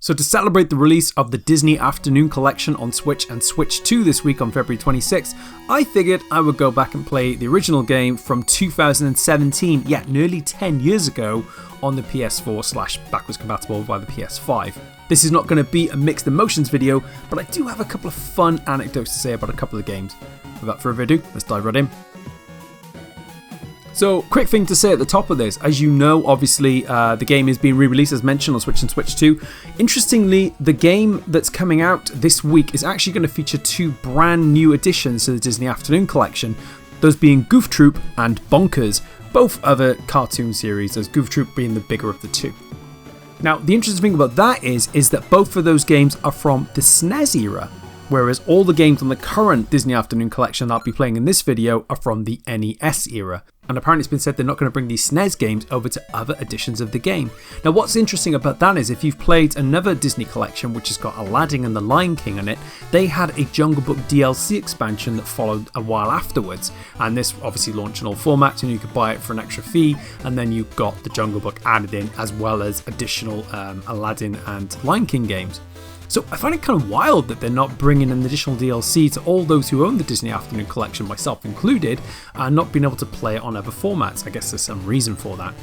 So to celebrate the release of the Disney Afternoon Collection on Switch and Switch 2 this week on February 26th, I figured I would go back and play the original game from 2017, yet nearly 10 years ago, on the PS4 / backwards compatible by the PS5. This is not going to be a mixed emotions video, but I do have a couple of fun anecdotes to say about a couple of games. Without further ado, let's dive right in. So, quick thing to say at the top of this, as you know, obviously the game is being re-released as mentioned on Switch and Switch 2. Interestingly, the game that's coming out this week is actually going to feature two brand new additions to the Disney Afternoon Collection, those being Goof Troop and Bonkers, both other cartoon series, as Goof Troop being the bigger of the two. Now, the interesting thing about that is that both of those games are from the SNES era, whereas all the games on the current Disney Afternoon Collection that I'll be playing in this video are from the NES era. And apparently it's been said they're not going to bring these SNES games over to other editions of the game. Now what's interesting about that is if you've played another Disney collection which has got Aladdin and the Lion King on it, they had a Jungle Book DLC expansion that followed a while afterwards. And this obviously launched in all formats and you could buy it for an extra fee, and then you got the Jungle Book added in as well as additional Aladdin and Lion King games. So I find it kind of wild that they're not bringing an additional DLC to all those who own the Disney Afternoon Collection, myself included, and not being able to play it on other formats. I guess there's some reason for that.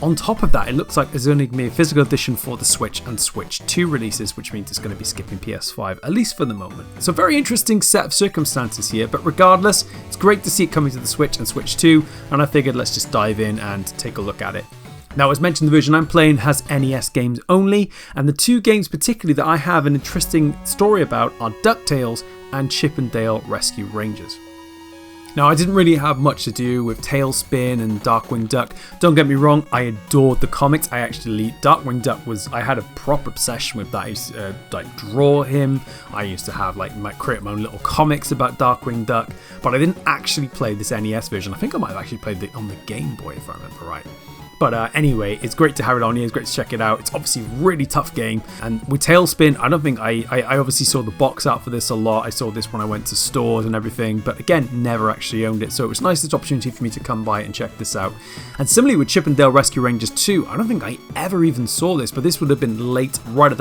On top of that, it looks like there's only going to be a physical edition for the Switch and Switch 2 releases, which means it's going to be skipping PS5, at least for the moment. So very interesting set of circumstances here, but regardless, it's great to see it coming to the Switch and Switch 2, and I figured let's just dive in and take a look at it. Now, as mentioned, the version I'm playing has NES games only, and the two games particularly that I have an interesting story about are DuckTales and Chip 'n Dale Rescue Rangers. Now, I didn't really have much to do with Tailspin and Darkwing Duck. Don't get me wrong, I adored the comics. Darkwing Duck I had a proper obsession with that. I used to draw him. I used to have create my own little comics about Darkwing Duck, but I didn't actually play this NES version. I think I might have actually played it on the Game Boy if I remember right. But anyway, it's great to have it on here. It's great to check it out. It's obviously a really tough game. And with Tailspin, I don't think I obviously saw the box art for this a lot. I saw this when I went to stores and everything. But again, never actually owned it. So it was nice, this opportunity for me to come by and check this out. And similarly with Chip 'n Dale Rescue Rangers 2, I don't think I ever even saw this. But this would have been late, right at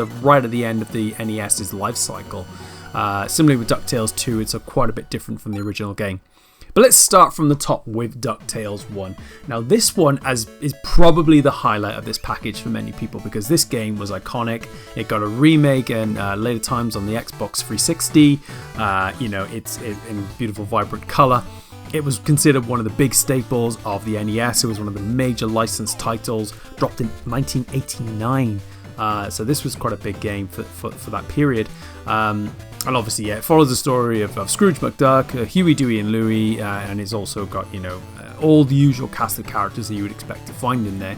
the end of the NES's life cycle. Similarly with DuckTales 2, it's quite a bit different from the original game. But let's start from the top with DuckTales 1. Now this one is probably the highlight of this package for many people because this game was iconic. It got a remake and later times on the Xbox 360. It's in beautiful vibrant colour. It was considered one of the big staples of the NES. It was one of the major licensed titles, dropped in 1989. So this was quite a big game for that period. And obviously, it follows the story of Scrooge McDuck, Huey, Dewey and Louie, and it's also got, all the usual cast of characters that you would expect to find in there.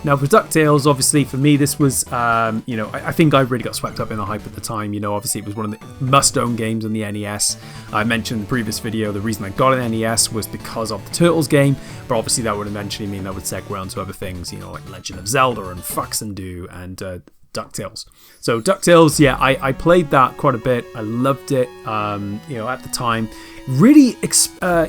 Now, for DuckTales, obviously, for me, this was, I think I really got swept up in the hype at the time. Obviously, it was one of the must-own games on the NES. I mentioned in the previous video, the reason I got an NES was because of the Turtles game, but obviously that would eventually mean that would segue onto other things, like Legend of Zelda and Fox and Do and DuckTales. So DuckTales, yeah, I played that quite a bit. I loved it, at the time. Really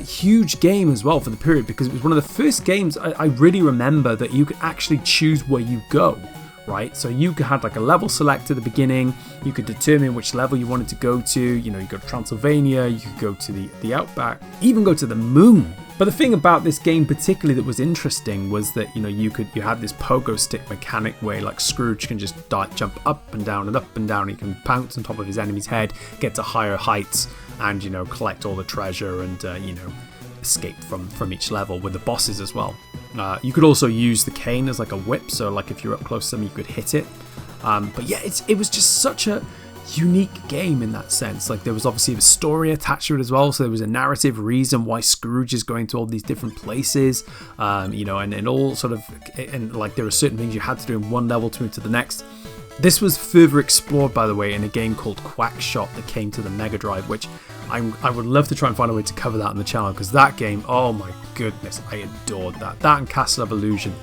huge game as well for the period because it was one of the first games I really remember that you could actually choose where you go, right? So you had a level select at the beginning. You could determine which level you wanted to go to. You go to Transylvania, you could go to the Outback, even go to the moon. But the thing about this game particularly that was interesting was that you had this pogo stick mechanic where Scrooge can just jump up and down and up and down. He can pounce on top of his enemy's head, get to higher heights, and collect all the treasure and escape from each level with the bosses as well. You could also use the cane as a whip, so if you're up close to them, you could hit it. But yeah, it was just such a unique game in that sense. There was obviously a story attached to it as well, so there was a narrative reason why Scrooge is going to all these different places, and all sort of, and there were certain things you had to do in one level to move to the next. This was further explored, by the way, in a game called Quackshot that came to the Mega Drive, which I would love to try and find a way to cover that on the channel because that game, oh my goodness, I adored that. That and Castle of Illusion,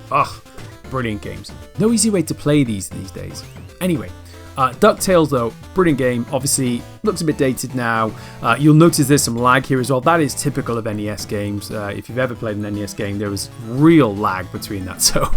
brilliant games. No easy way to play these days. Anyway, DuckTales, though, brilliant game. Obviously, looks a bit dated now. You'll notice there's some lag here as well. That is typical of NES games. If you've ever played an NES game, there was real lag between that. So,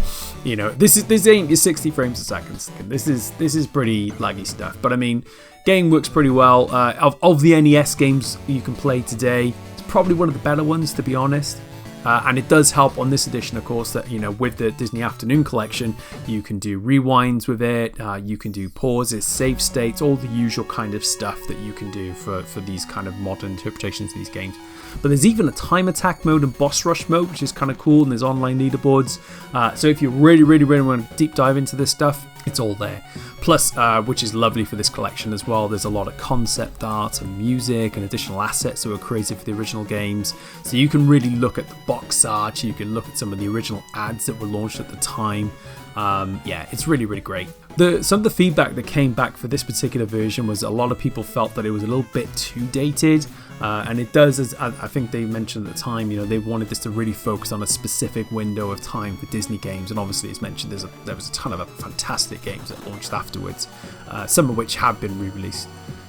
you know, this ain't your 60 frames a second. This is pretty laggy stuff. But I mean, game works pretty well. Of the NES games you can play today, it's probably one of the better ones, to be honest. And it does help on this edition, of course, that, you know, with the Disney Afternoon Collection, you can do rewinds with it, you can do pauses, save states, all the usual kind of stuff that you can do for these kind of modern interpretations of these games. But there's even a time attack mode and boss rush mode, which is kind of cool, and there's online leaderboards. So if you really want to deep dive into this stuff, it's all there. Plus, which is lovely for this collection as well, there's a lot of concept art and music and additional assets that were created for the original games. So you can really look at the box art, you can look at some of the original ads that were launched at the time. Yeah, it's really great. Some of the feedback that came back for this particular version was a lot of people felt that it was a little bit too dated. And it does, as I think they mentioned at the time, you know, they wanted this to really focus on a specific window of time for Disney games. And obviously, as mentioned, there was a ton of fantastic games that launched afterwards, some of which have been re-released.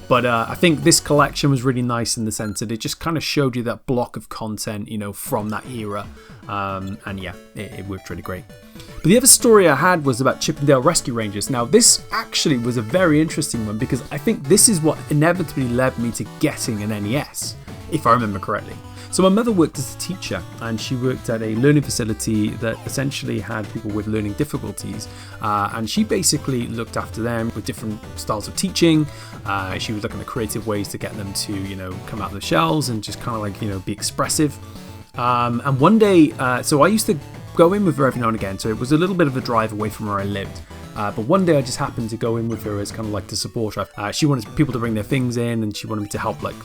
But I think this collection was really nice in the sense that it just kind of showed you that block of content, you know, from that era. And yeah, it worked really great. But the other story I had was about Chip 'n Dale Rescue Rangers. Now, this actually was a very interesting one because I think this is what inevitably led me to getting an NES, if I remember correctly. So my mother worked as a teacher, and she worked at a learning facility that essentially had people with learning difficulties, and she basically looked after them with different styles of teaching. She was looking at creative ways to get them to, you know, come out of the shells and just kind of like, you know, be expressive. And one day, so I used to go in with her every now and again, so it was a little bit of a drive away from where I lived. But one day I just happened to go in with her as kind of like to support her. She wanted people to bring their things in, and she wanted me to help like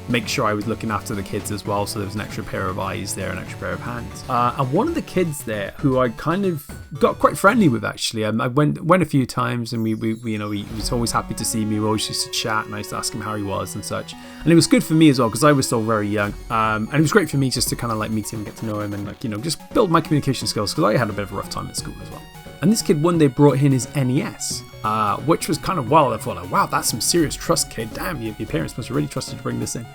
make sure I was looking after the kids as well, so there was an extra pair of eyes there, an extra pair of hands. And one of the kids there, who I kind of got quite friendly with actually, I went a few times, and we you know, he was always happy to see me. We always used to chat, and I used to ask him how he was and such. And it was good for me as well because I was still very young, and it was great for me just to kind of like meet him, get to know him, and like, you know, just build my communication skills because I had a bit of a rough time at school as well. And this kid one day brought in his NES, which was kind of wild. I thought, like, wow, that's some serious trust, kid. Damn, your parents must have really trusted to bring this in.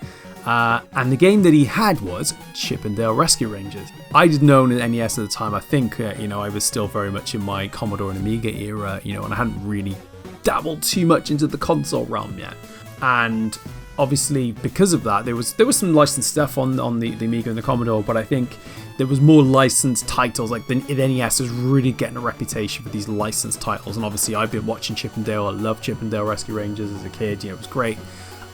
And the game that he had was Chip 'n Dale Rescue Rangers. I didn't own an NES at the time. I think, you know, I was still very much in my Commodore and Amiga era, you know, and I hadn't really dabbled too much into the console realm yet. And obviously, because of that, there was some licensed stuff on the Amiga and the Commodore, but I think there was more licensed titles. Like the NES was really getting a reputation for these licensed titles, and obviously I've been watching Chip 'n Dale. I loved Chip 'n Dale Rescue Rangers as a kid. You know, it was great.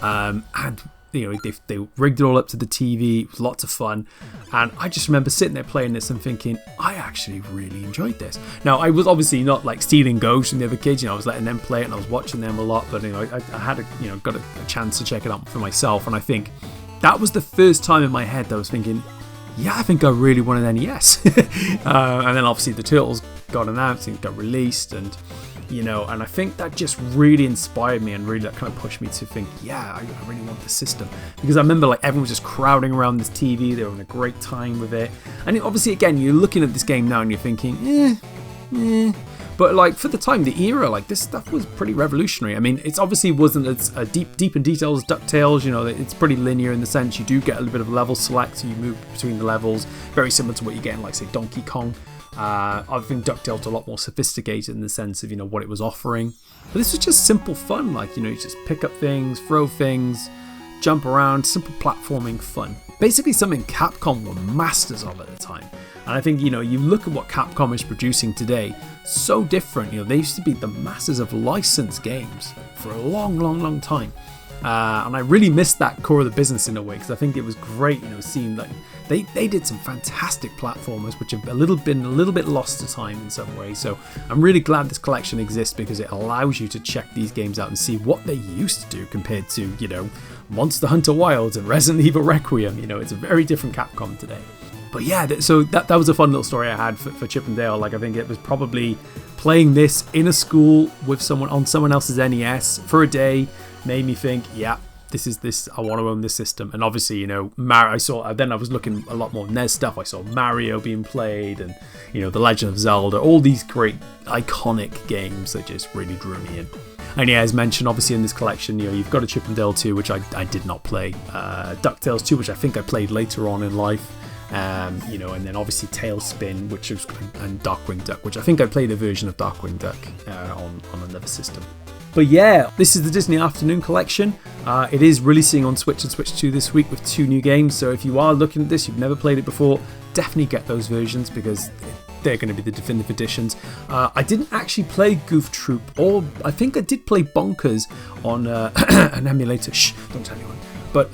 And you know, they rigged it all up to the TV. It was lots of fun, and I just remember sitting there playing this and thinking, I actually really enjoyed this. Now, I was obviously not like stealing ghosts from the other kids. You know, I was letting them play it and I was watching them a lot. But you know, I had got a chance to check it out for myself, and I think that was the first time in my head that I was thinking, yeah, I think I really want an NES. And then obviously the Turtles got announced and got released, and you know, and I think that just really inspired me and really that kind of pushed me to think, yeah, I really want this system. Because I remember like everyone was just crowding around this TV, they were having a great time with it. And obviously, again, you're looking at this game now and you're thinking, but like for the time, the era, like this stuff was pretty revolutionary. I mean, it's obviously wasn't as deep in detail as DuckTales. You know, it's pretty linear in the sense you do get a little bit of level select, so you move between the levels, very similar to what you get in like say Donkey Kong. I think DuckTales a lot more sophisticated in the sense of, you know, what it was offering. But this was just simple fun, like, you know, you just pick up things, throw things, jump around, simple platforming fun. Basically something Capcom were masters of at the time. And I think, you know, you look at what Capcom is producing today, so different. You know, they used to be the masters of licensed games for a long time. And I really missed that core of the business in a way, because I think it was great, you know, seeing that they did some fantastic platformers which have been a little bit lost to time in some way. So I'm really glad this collection exists because it allows you to check these games out and see what they used to do compared to, you know, Monster Hunter Wilds and Resident Evil Requiem. You know, it's a very different Capcom today. But yeah, so that was a fun little story I had for Chip 'n Dale. Like, I think it was probably playing this in a school with someone on someone else's NES for a day made me think, yeah, this I want to own this system. And obviously, you know, then I was looking a lot more NES stuff. I saw Mario being played, and you know, The Legend of Zelda, all these great iconic games that just really drew me in. And yeah, as mentioned, obviously in this collection, you've got a Chip and Dale 2, which I did not play. DuckTales 2, which I think I played later on in life. And then obviously Tailspin, and Darkwing Duck, which I think I played a version of Darkwing Duck on another system. But yeah, this is the Disney Afternoon Collection. It is releasing on Switch and Switch 2 this week with 2 new games. So if you are looking at this, you've never played it before, definitely get those versions because they're going to be the definitive editions. I didn't actually play Goof Troop, or I think I did play Bonkers on an emulator. Shh, don't tell anyone. But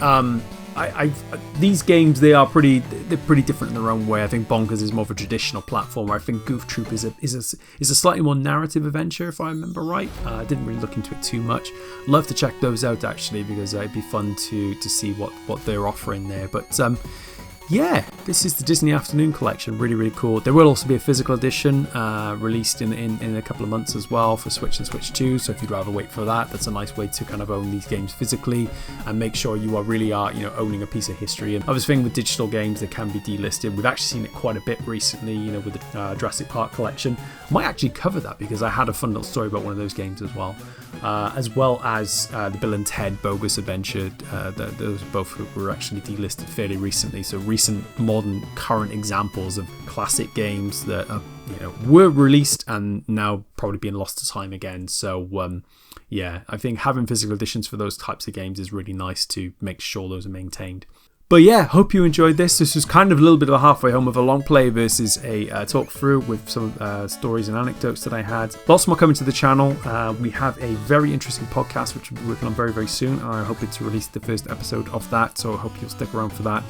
these games, they're pretty different in their own way. I think Bonkers is more of a traditional platformer. I think Goof Troop is a slightly more narrative adventure, if I remember right. I didn't really look into it too much. Love to check those out actually, because it'd be fun to see what they're offering there. But yeah, this is the Disney Afternoon Collection. Really, really cool. There will also be a physical edition released in a couple of months as well for Switch and Switch 2. So if you'd rather wait for that, that's a nice way to kind of own these games physically and make sure you really are owning a piece of history. And obviously with digital games, they can be delisted. We've actually seen it quite a bit recently, with the Jurassic Park collection. I might actually cover that because I had a fun little story about one of those games as well. As well as the Bill and Ted Bogus Adventure. Those both were actually delisted fairly recently. So recent, modern, current examples of classic games that were released and now probably being lost to time again. So yeah, I think having physical editions for those types of games is really nice to make sure those are maintained. But yeah, hope you enjoyed this. This was kind of a little bit of a halfway home of a long play versus a talk through with some stories and anecdotes that I had. Lots more coming to the channel. We have a very interesting podcast which we'll be working on very, very soon. And I'm hoping to release the first episode of that, so I hope you'll stick around for that.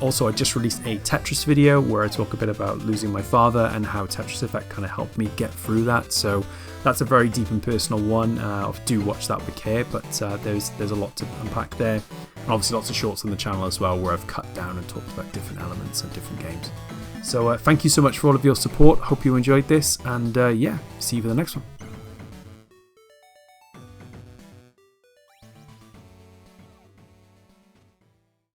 Also, I just released a Tetris video where I talk a bit about losing my father and how Tetris Effect kind of helped me get through that. So that's a very deep and personal one. Do watch that with care, but there's a lot to unpack there. And obviously lots of shorts on the channel as well where I've cut down and talked about different elements of different games. So thank you so much for all of your support. Hope you enjoyed this, and yeah, see you for the next one.